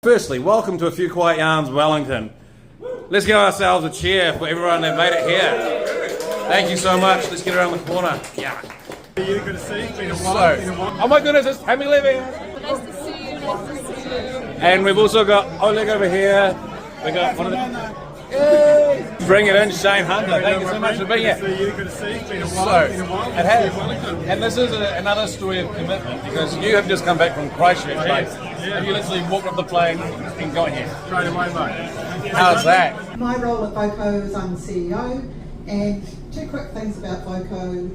Firstly, welcome to A Few Quiet Yarns, Wellington. Let's give ourselves a cheer for everyone that made it here. Thank you so much. Let's get around the corner. Yeah. You good to see you. Oh my goodness, it's Tammy living. Nice to see you. Nice to see you. And we've also got Oleg over here. We got one of the. Yay! Bring it in, Shane Hunter. Thank you so much for being here. You good to see you. So, it has. And this is another story of commitment because you have just come back from Christchurch. Like, and you literally walked up the plane and got here. Straight away, mate. How's that? My role at VOCO is I'm the CEO, and two quick things about VOCO.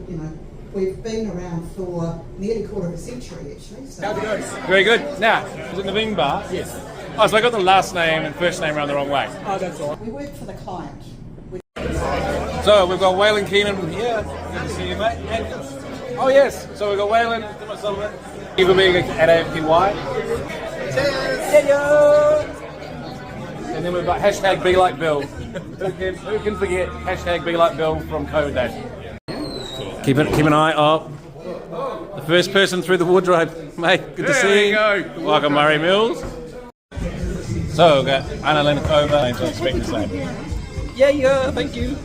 We've been around for nearly quarter of a century actually. So. How's it going? Very good. Now, is it Naveen Bar? Yes. Oh, so I got the last name and first name around the wrong way. Oh, that's all right. We work for the client. So we've got Waylon Keenan here. Good to see you, mate. And, oh yes. So we've got Waylon, Tim Sullivan. You for being at AFQY. And then we've got hashtag Be Like Bill. Who can forget hashtag Be Like Bill from COVID days? Keep an eye up. The first person through the wardrobe, mate. Good to see you. There you go. Welcome, Murray Mills. So we've got Anna Lenikova. I expect the same. Yeah, thank you.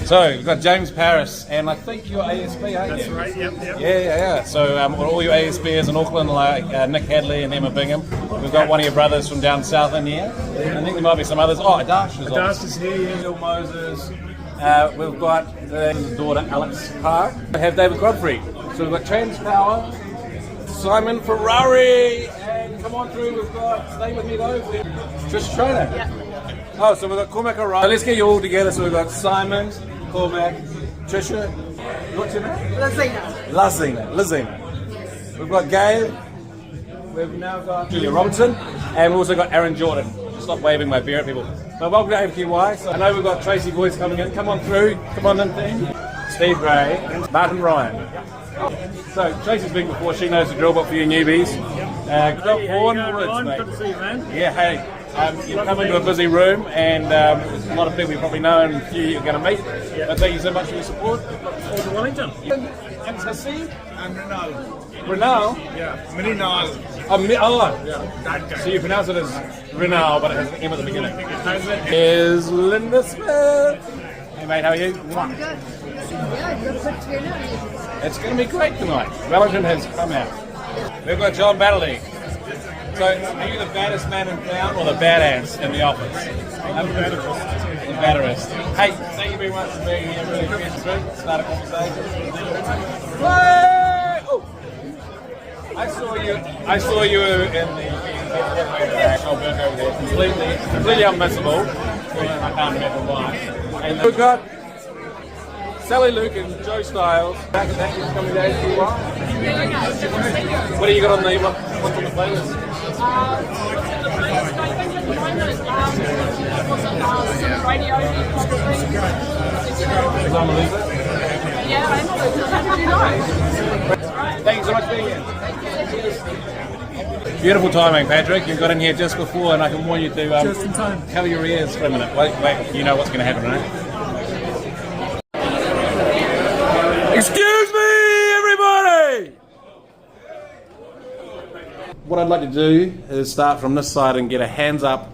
So we've got James Paris, and I think you're ASB, aren't you? That's right, yep. Yeah. So all your ASBs in Auckland, like Nick Hadley and Emma Bingham. We've got one of your brothers from down south in here. I think there might be some others. Oh, Adash is on. Adash is here, yeah. Bill Moses. We've got his daughter Alex Park. We have David Godfrey. So we've got Trans Power, Simon Ferrari, and come on through. We've got, stay with me though, Trish Trainer. Yeah. Oh, so we've got Cormac O'Reilly. So let's get you all together. So we've got Simon, Cormac, Trisha. What's your name? Lazina. We've got Gabe. We've now got Julia Robertson. And we've also got Aaron Jordan. Stop waving my beer at people. So welcome to AFQY. So I know we've got Tracy Boyce coming in. Come on through. Come on in, team. Steve Gray. Martin Ryan. So Tracy's been before. She knows the drill, but for you newbies. Good to see you, man. Yeah, hey. You've come into a busy room, and a lot of people you probably know and a few you're going to meet. Yeah. But thank you so much for your support. All to Wellington. And Sassi? I'm Renal. Renal? Yeah, Renal. Oh, so you pronounce it as Renal, but it has an M at the beginning. Is Linda Smith. Hey mate, how are you? I'm good. Yeah, you've got a good turnout. It's going to be great tonight. Wellington has come out. We've got John Battley. So, are you the baddest man in town or the badass in the office? I'm the baddest. Hey, thank you very much for being here. Really appreciate it. Start a conversation. Play! Oh! I saw you in the national book over there. Completely unmissable. I can't remember why. And we've got Sally Luke and Joe Styles. Back at that, coming down for a while. What do you got on what's on the playlist? I think at the moment, some radio probably. Yeah, I'm not. Thank you so much for being here. Beautiful timing, Patrick. You got in here just before, and I can warn you to Just in time. cover your ears for a minute. Wait, you know what's going to happen, right? Excuse me, everybody! What I'd like to do is start from this side and get a hands up.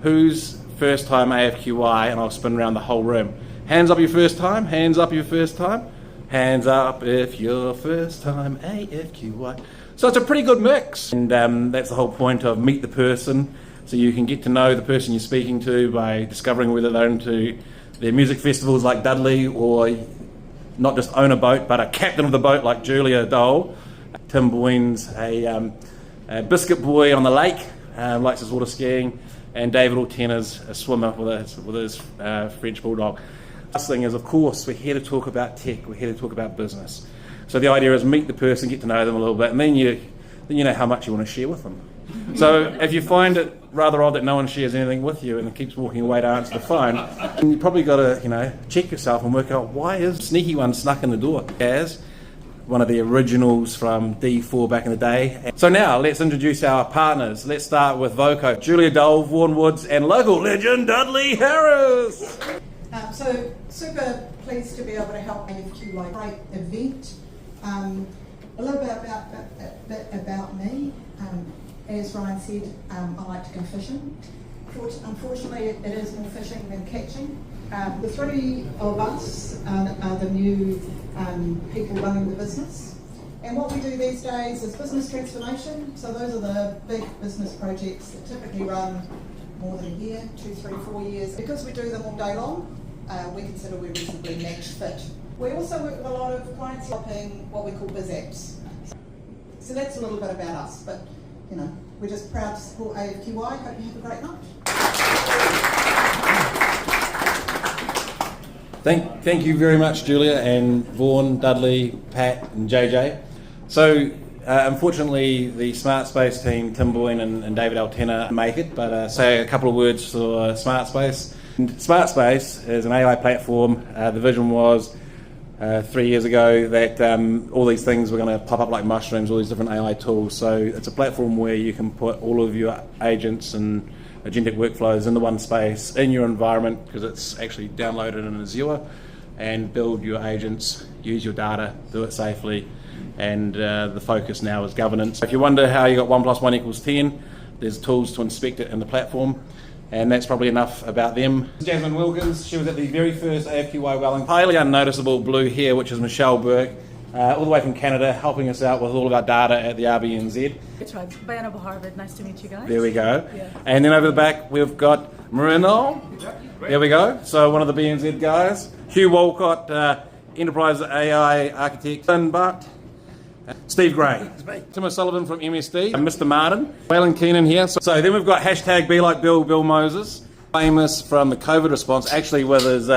Who's first time AFQY? And I'll spin around the whole room. Hands up your first time. Hands up your first time. Hands up if you're first time AFQY. So it's a pretty good mix. And that's the whole point of meet the person. So you can get to know the person you're speaking to by discovering whether they're into their music festivals like Dudley, or not just own a boat, but a captain of the boat like Julia Dole. Tim Boyne's a biscuit boy on the lake, likes his water skiing, and David Ortena's a swimmer with his French bulldog. Last thing is, of course, we're here to talk about tech, we're here to talk about business. So the idea is meet the person, get to know them a little bit, and then you know how much you want to share with them. So if you find it rather odd that no one shares anything with you and keeps walking away to answer the phone, then you probably got to check yourself and work out why is Sneaky One snuck in the door. As one of the originals from D4 back in the day. So now let's introduce our partners. Let's start with VOCO, Julia Dole, Vaughan Woods, and local legend Dudley Harris. So super pleased to be able to help AFQY. Great event. A little bit about me. as Ryan said, I like to go fishing. Unfortunately, it is more fishing than catching. The three of us are the new people running the business. And what we do these days is business transformation. So those are the big business projects that typically run more than a year, 2, 3, 4 years. Because we do them all day long, we consider we're reasonably match fit. We also work with a lot of clients helping what we call biz apps. So that's a little bit about us, but you know, we're just proud to support AFQY. Hope you have a great night. Thank you very much, Julia and Vaughan, Dudley, Pat and JJ. So unfortunately the Smart Space team, Tim Boyne and David Altena make it, but say a couple of words for Smart Space. Smart Space is an AI platform. The vision was 3 years ago that all these things were going to pop up like mushrooms, all these different AI tools. So it's a platform where you can put all of your agents and agentic workflows into one space in your environment, because it's actually downloaded in Azure, and build your agents, use your data, do it safely, and the focus now is governance. If you wonder how you got 1 + 1 = 10, there's tools to inspect it in the platform. And that's probably enough about them. Jasmine Wilkins, she was at the very first AFQY Wellington. Highly unnoticeable blue hair, which is Michelle Burke, all the way from Canada, helping us out with all of our data at the RBNZ. That's right, Bayana Harvard, nice to meet you guys. There we go. Yeah. And then over the back, we've got Marino. There we go. So one of the BNZ guys. Hugh Walcott, Enterprise AI Architect. Lynn Butt. Steve Gray, Tim O'Sullivan from MSD, and Mr. Martin, Waylon Keenan here. So then we've got hashtag Be Like Bill, Bill Moses, famous from the COVID response, actually with his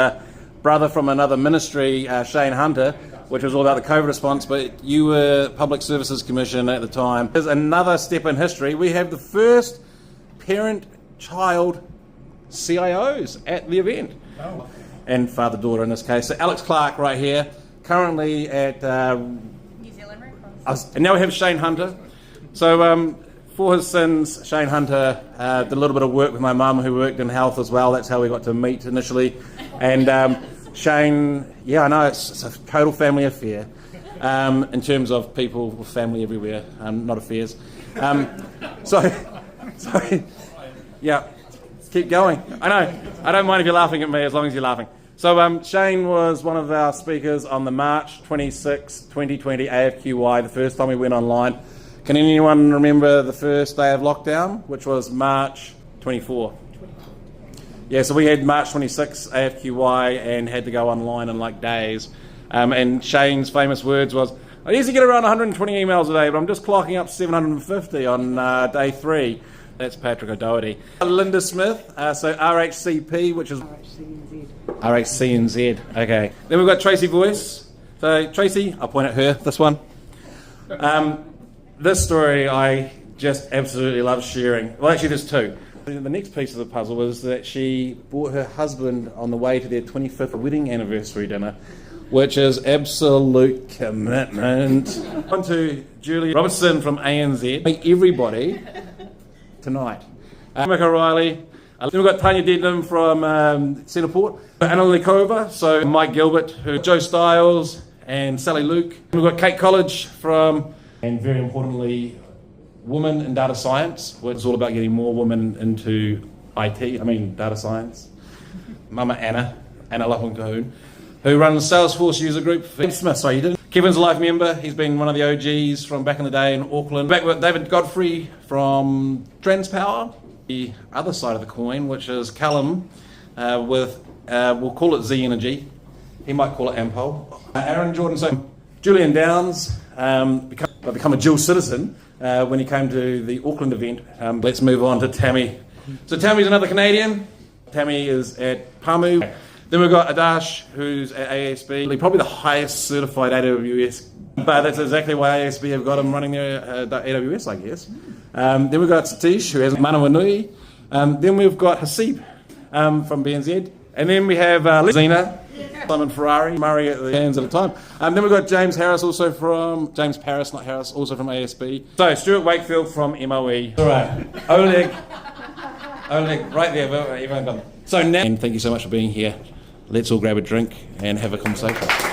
brother from another ministry, Shane Hunter, which was all about the COVID response, but you were Public Services Commission at the time. There's another step in history. We have the first parent-child CIOs at the event, and father-daughter in this case. So Alex Clark right here, currently at and now we have Shane Hunter. So for his sins, Shane Hunter did a little bit of work with my mum, who worked in health as well. That's how we got to meet initially. And Shane, yeah, I know it's a total family affair in terms of people with family everywhere, not affairs. So yeah, keep going. I know, I don't mind if you're laughing at me as long as you're laughing. So Shane was one of our speakers on the March 26, 2020 AFQY, the first time we went online. Can anyone remember the first day of lockdown, which was March 24? Yeah, so we had March 26 AFQY and had to go online in like days. And Shane's famous words was, I usually get around 120 emails a day, but I'm just clocking up 750 on day 3. That's Patrick O'Doherty. Linda Smith, so RHCP, which is RHCNZ, okay. Then we've got Tracy Voice. So Tracy, I'll point at her, this one. This story I just absolutely love sharing. Well, actually there's two. The next piece of the puzzle was that she brought her husband on the way to their 25th wedding anniversary dinner, which is absolute commitment. On to Julie Robertson from ANZ. Meet everybody tonight. Mick O'Reilly. Then we've got Tanya Dedham from Centreport. Anna Likova, so Mike Gilbert, Joe Stiles and Sally Luke. We've got Kate College from, and very importantly, Women in Data Science, which is all about getting more women into data science. Mama Anna Lapunkahoon, who runs Salesforce user group. Smith, sorry, you didn't. Kevin's a life member. He's been one of the OGs from back in the day in Auckland. Back with David Godfrey from Transpower. The other side of the coin, which is Callum with, we'll call it Z Energy. He might call it Ampol. Aaron Jordan, so Julian Downs become a dual citizen when he came to the Auckland event. Let's move on to Tammy. So Tammy's another Canadian. Tammy is at Pamu. Then we've got Adash, who's at ASB, probably the highest certified AWS. But that's exactly why ASB have got him running their AWS, I guess. Then we've got Satish, who has Manawanui. Then we've got Hasib from BNZ. And then we have Zena, Simon Ferrari, Murray at the hands at a time. Then we've got James Harris, also from, James Paris, not Harris, also from ASB. So Stuart Wakefield from MOE. All right, Oleg, right there, everyone got it. So now, and thank you so much for being here. Let's all grab a drink and have a conversation.